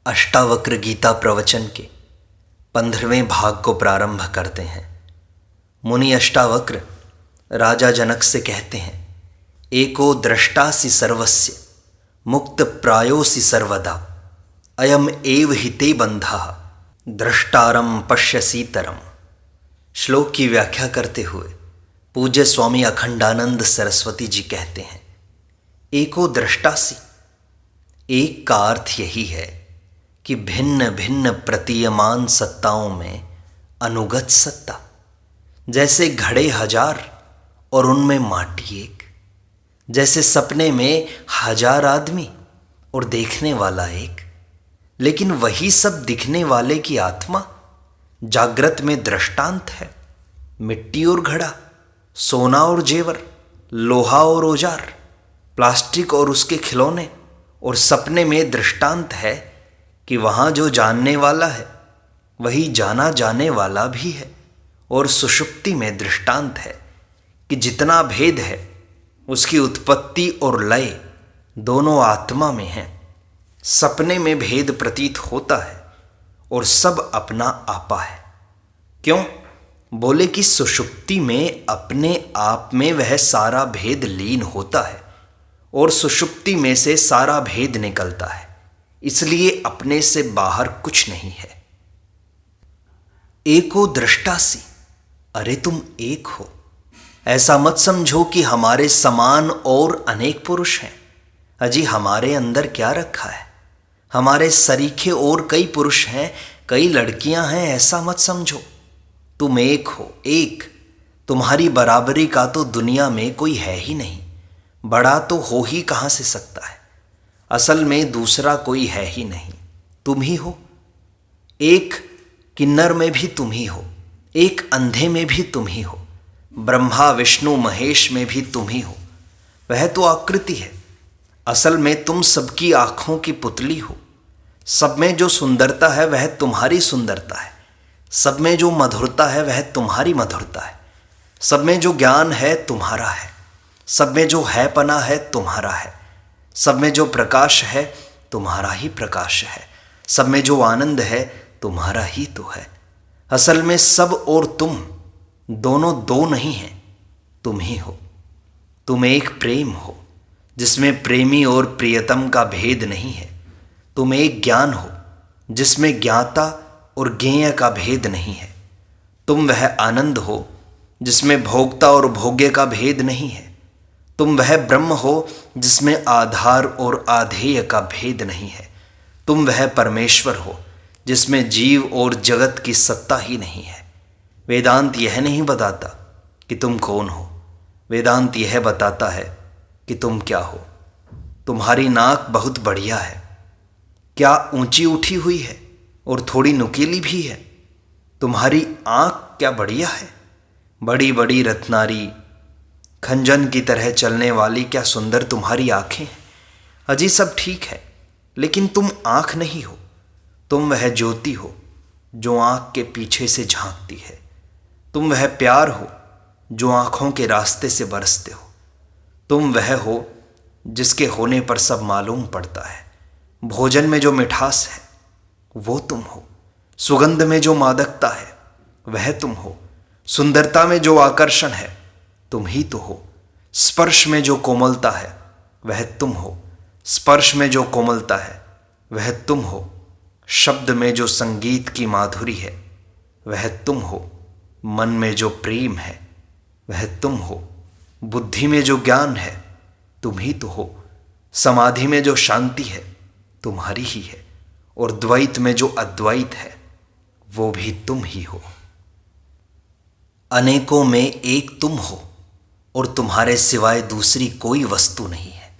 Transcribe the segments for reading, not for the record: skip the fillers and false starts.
अष्टावक्र गीता प्रवचन के 15वें भाग को प्रारंभ करते हैं। मुनि अष्टावक्र राजा जनक से कहते हैं, एको द्रष्टासि सर्वस्य मुक्त प्रायोसि सर्वदा अयम एव हिते बंधः द्रष्टारम पश्यसीतरम। श्लोक की व्याख्या करते हुए पूज्य स्वामी अखंडानंद सरस्वती जी कहते हैं, एको द्रष्टासि, एक का अर्थ यही है कि भिन्न भिन्न प्रतीयमान सत्ताओं में अनुगत सत्ता। जैसे घड़े हजार और उनमें माटी एक, जैसे सपने में हजार आदमी और देखने वाला एक, लेकिन वही सब दिखने वाले की आत्मा जागृत में दृष्टांत है। मिट्टी और घड़ा, सोना और जेवर, लोहा और औजार, प्लास्टिक और उसके खिलौने, और सपने में दृष्टांत है कि वहाँ जो जानने वाला है वही जाना जाने वाला भी है। और सुषुप्ति में दृष्टांत है कि जितना भेद है उसकी उत्पत्ति और लय दोनों आत्मा में है। सपने में भेद प्रतीत होता है और सब अपना आपा है। क्यों? बोले कि सुषुप्ति में अपने आप में वह सारा भेद लीन होता है और सुषुप्ति में से सारा भेद निकलता है, इसलिए अपने से बाहर कुछ नहीं है। एको दृष्टासि, अरे तुम एक हो। ऐसा मत समझो कि हमारे समान और अनेक पुरुष हैं। अजी हमारे अंदर क्या रखा है? हमारे सरीखे और कई पुरुष हैं, कई लड़कियां हैं, ऐसा मत समझो। तुम एक हो, एक। तुम्हारी बराबरी का तो दुनिया में कोई है ही नहीं। बड़ा तो हो ही कहां से सकता है? असल में दूसरा कोई है ही नहीं, तुम ही हो। एक किन्नर में भी तुम ही हो, एक अंधे में भी तुम ही हो, ब्रह्मा विष्णु महेश में भी तुम ही हो। वह तो आकृति है, असल में तुम सबकी आँखों की पुतली हो। सब में जो सुंदरता है वह तुम्हारी सुंदरता है, सब में जो मधुरता है वह तुम्हारी मधुरता है, सब में जो ज्ञान है तुम्हारा है, सब में जो है पना है तुम्हारा है, सब में जो प्रकाश है तुम्हारा ही प्रकाश है, सब में जो आनंद है तुम्हारा ही तो है। असल में सब और तुम दोनों दो नहीं हैं, तुम ही हो। तुम एक प्रेम हो जिसमें प्रेमी और प्रियतम का भेद नहीं है। तुम एक ज्ञान हो जिसमें ज्ञाता और ज्ञेय का भेद नहीं है। तुम वह आनंद हो जिसमें भोक्ता और भोग्य का भेद नहीं है। तुम वह ब्रह्म हो जिसमें आधार और आधेय का भेद नहीं है। तुम वह परमेश्वर हो जिसमें जीव और जगत की सत्ता ही नहीं है। वेदांत यह नहीं बताता कि तुम कौन हो, वेदांत यह बताता है कि तुम क्या हो। तुम्हारी नाक बहुत बढ़िया है, क्या ऊंची उठी हुई है और थोड़ी नुकीली भी है। तुम्हारी आँख क्या बढ़िया है, बड़ी बड़ी रत्नारी खंजन की तरह चलने वाली क्या सुंदर तुम्हारी आंखें हैं। अजी सब ठीक है, लेकिन तुम आंख नहीं हो। तुम वह ज्योति हो जो आंख के पीछे से झांकती है। तुम वह प्यार हो जो आंखों के रास्ते से बरसते हो। तुम वह हो जिसके होने पर सब मालूम पड़ता है। भोजन में जो मिठास है वो तुम हो, सुगंध में जो मादकता है वह तुम हो, सुंदरता में जो आकर्षण है तुम ही तो हो, स्पर्श में जो कोमलता है वह तुम हो, स्पर्श में जो कोमलता है वह तुम हो, शब्द में जो संगीत की माधुरी है वह तुम हो, मन में जो प्रेम है वह तुम हो, बुद्धि में जो ज्ञान है तुम ही तो हो, समाधि में जो शांति है तुम्हारी ही है, और द्वैत में जो अद्वैत है वो भी तुम ही हो। अनेकों में एक तुम हो और तुम्हारे सिवाय दूसरी कोई वस्तु नहीं है।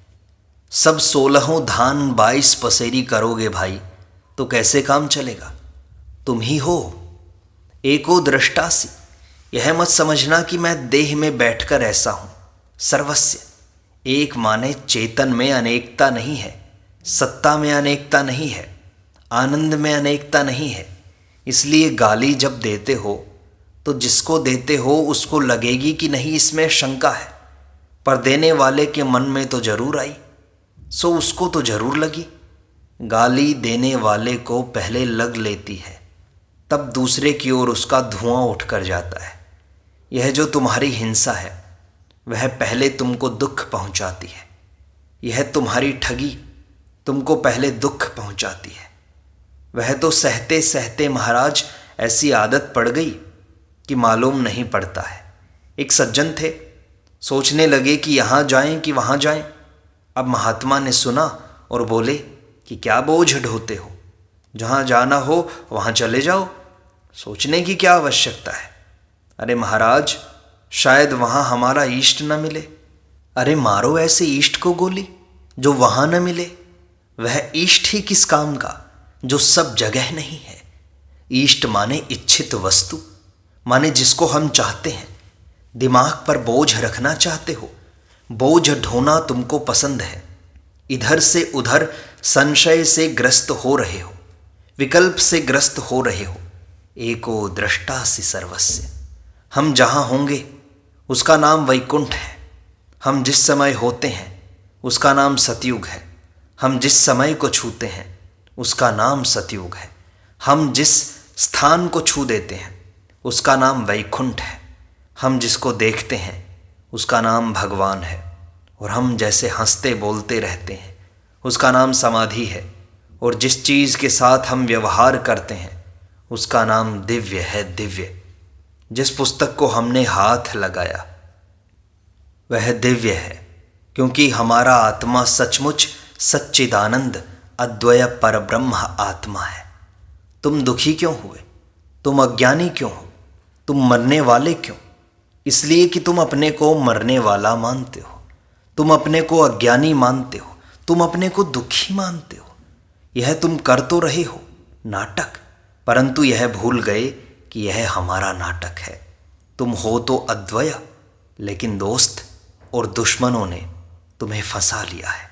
सब 16 धान 22 पसेरी करोगे भाई तो कैसे काम चलेगा? तुम ही हो। एको दृष्टासि, यह मत समझना कि मैं देह में बैठकर ऐसा हूँ। सर्वस्य, एक माने चेतन में अनेकता नहीं है, सत्ता में अनेकता नहीं है, आनंद में अनेकता नहीं है। इसलिए गाली जब देते हो तो जिसको देते हो उसको लगेगी कि नहीं, इसमें शंका है, पर देने वाले के मन में तो जरूर आई, सो उसको तो जरूर लगी। गाली देने वाले को पहले लग लेती है, तब दूसरे की ओर उसका धुआं उठ कर जाता है। यह जो तुम्हारी हिंसा है वह पहले तुमको दुख पहुंचाती है। यह तुम्हारी ठगी तुमको पहले दुख पहुंचाती है। वह तो सहते सहते महाराज ऐसी आदत पड़ गई कि मालूम नहीं पड़ता है। एक सज्जन थे, सोचने लगे कि यहाँ जाएं कि वहाँ जाएं। अब महात्मा ने सुना और बोले कि क्या बोझ ढोते हो, जहाँ जाना हो वहाँ चले जाओ, सोचने की क्या आवश्यकता है। अरे महाराज, शायद वहाँ हमारा इष्ट न मिले। अरे मारो ऐसे इष्ट को गोली जो वहाँ न मिले। वह इष्ट ही किस काम का जो सब जगह नहीं है। इष्ट माने इच्छित वस्तु, माने जिसको हम चाहते हैं। दिमाग पर बोझ रखना चाहते हो, बोझ ढोना तुमको पसंद है। इधर से उधर संशय से ग्रस्त हो रहे हो, विकल्प से ग्रस्त हो रहे हो। एको दृष्टासि सर्वस्य। हम जहाँ होंगे उसका नाम वैकुंठ है। हम जिस समय होते हैं उसका नाम सतयुग है। हम जिस समय को छूते हैं उसका नाम सतयुग है। हम जिस स्थान को छू देते हैं उसका नाम वैकुंठ है। हम जिसको देखते हैं उसका नाम भगवान है। और हम जैसे हंसते बोलते रहते हैं उसका नाम समाधि है। और जिस चीज़ के साथ हम व्यवहार करते हैं उसका नाम दिव्य है, दिव्य। जिस पुस्तक को हमने हाथ लगाया वह दिव्य है, क्योंकि हमारा आत्मा सचमुच सच्चिदानंद अद्वय परब्रह्म आत्मा है। तुम दुखी क्यों हुए? तुम अज्ञानी क्यों हो? तुम मरने वाले क्यों? इसलिए कि तुम अपने को मरने वाला मानते हो, तुम अपने को अज्ञानी मानते हो, तुम अपने को दुखी मानते हो। यह तुम कर तो रहे हो नाटक, परंतु यह भूल गए कि यह हमारा नाटक है। तुम हो तो अद्वय, लेकिन दोस्त और दुश्मनों ने तुम्हें फंसा लिया है।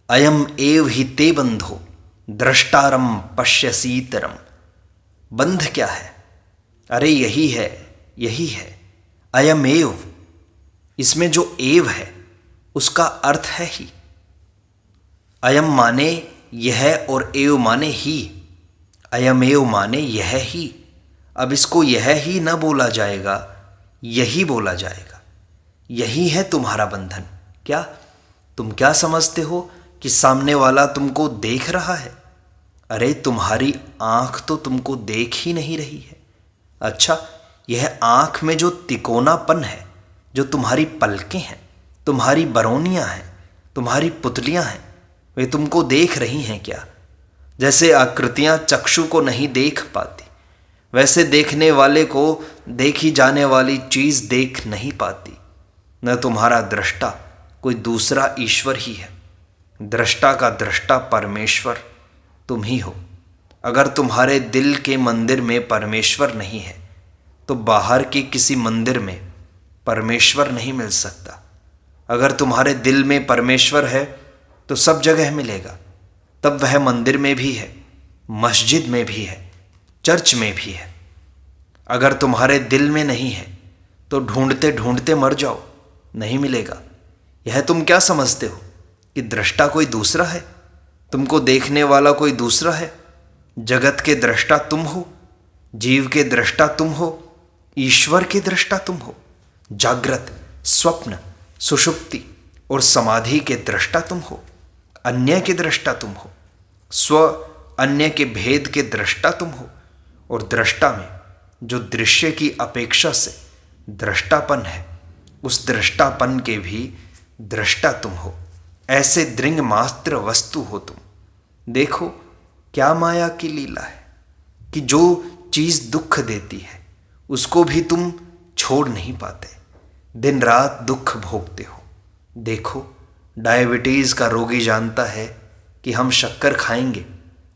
अयम एव हि ते बंधो द्रष्टारम पश्यसीतरम। बंध क्या है? अरे यही है, यही है। अयम एव, इसमें जो एव है उसका अर्थ है ही। अयम माने यह और एव माने ही। अयम एव माने यह ही। अब इसको यह ही न बोला जाएगा, यही बोला जाएगा। यही है तुम्हारा बंधन। क्या तुम क्या समझते हो कि सामने वाला तुमको देख रहा है? अरे तुम्हारी आंख तो तुमको देख ही नहीं रही है। अच्छा, यह आंख में जो तिकोनापन है, जो तुम्हारी पलकें हैं, तुम्हारी बरौनियां हैं, तुम्हारी पुतलियां हैं, वे तुमको देख रही हैं क्या? जैसे आकृतियां चक्षु को नहीं देख पाती, वैसे देखने वाले को देखी जाने वाली चीज देख नहीं पाती। न तुम्हारा दृष्टा कोई दूसरा ईश्वर ही है। दृष्टा का दृष्टा परमेश्वर तुम ही हो। अगर तुम्हारे दिल के मंदिर में परमेश्वर नहीं है तो बाहर के किसी मंदिर में परमेश्वर नहीं मिल सकता। अगर तुम्हारे दिल में परमेश्वर है तो सब जगह मिलेगा। तब वह मंदिर में भी है, मस्जिद में भी है, चर्च में भी है। अगर तुम्हारे दिल में नहीं है तो ढूंढते ढूंढते मर जाओ, नहीं मिलेगा। यह तुम क्या समझते हो कि दृष्टा कोई दूसरा है, तुमको देखने वाला कोई दूसरा है? जगत के दृष्टा तुम हो, जीव के दृष्टा तुम हो, ईश्वर के दृष्टा तुम हो। जागृत, स्वप्न, सुषुप्ति और समाधि के दृष्टा तुम हो। अन्य के दृष्टा तुम हो। स्व अन्य के भेद के दृष्टा तुम हो। और दृष्टा में जो दृश्य की अपेक्षा से दृष्टापन है, उस दृष्टापन के भी दृष्टा तुम हो। ऐसे दृंग मात्र वस्तु हो तुम। देखो क्या माया की लीला है कि जो चीज दुख देती है उसको भी तुम छोड़ नहीं पाते, दिन रात दुख भोगते हो। देखो, डायबिटीज का रोगी जानता है कि हम शक्कर खाएंगे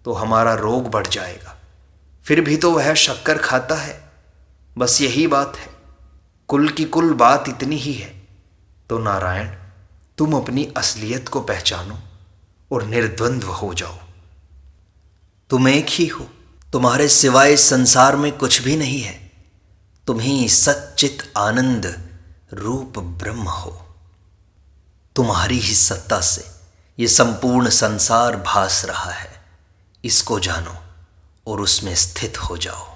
तो हमारा रोग बढ़ जाएगा, फिर भी तो वह शक्कर खाता है। बस यही बात है, कुल की कुल बात इतनी ही है। तो नारायण, तुम अपनी असलियत को पहचानो और निर्द्वंद्व हो जाओ। तुम एक ही हो, तुम्हारे सिवाय संसार में कुछ भी नहीं है। तुम ही सच्चित आनंद रूप ब्रह्म हो। तुम्हारी ही सत्ता से ये संपूर्ण संसार भास रहा है, इसको जानो और उसमें स्थित हो जाओ।